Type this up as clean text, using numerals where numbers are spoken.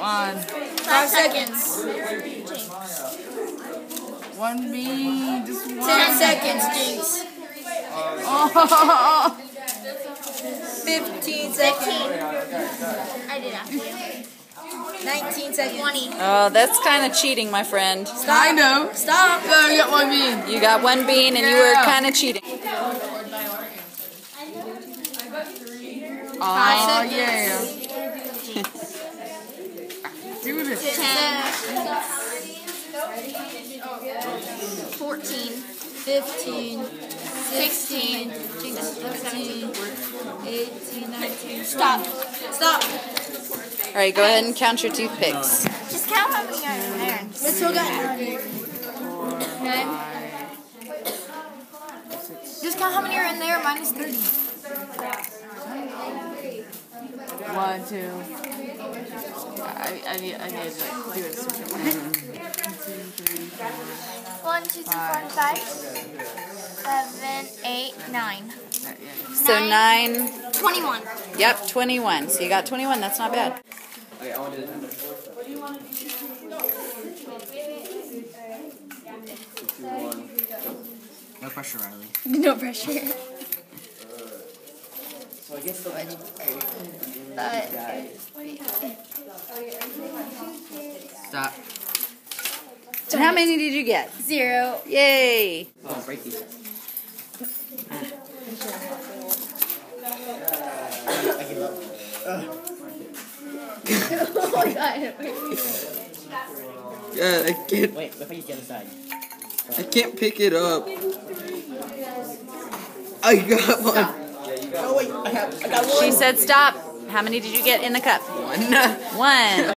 On 5 seconds. one bean, just one. 10 seconds, Jinx. Oh. 15 seconds. I did after you. 19 seconds. 20. Oh, that's kind of cheating, my friend. I know. Stop. No, you got one bean. You got one bean and you were kind of cheating. Oh, yeah. Do this. 10. 14. 15. 16. 17. 18. 19. Stop. Stop. All right, go ahead and count your toothpicks. Just count how many are in there. Let's go get 9. Just count how many are in there minus 30. 1, 2. I need to like, do it. 1, 2, 3, 4, 5, 7, 8, 9. So 9. 21. Yep, 21. So you got 21. That's not bad. Okay, I want to do this. No pressure, Riley. No pressure. So I guess the Stop. So how many did you get? 0. Yay! Oh, break these. I give up. Oh my god. Yeah, I can't. Wait, before you get aside. I can't pick it up. I got one. Oh wait, I got one. She said stop. How many did you get in the cup? 1. 1.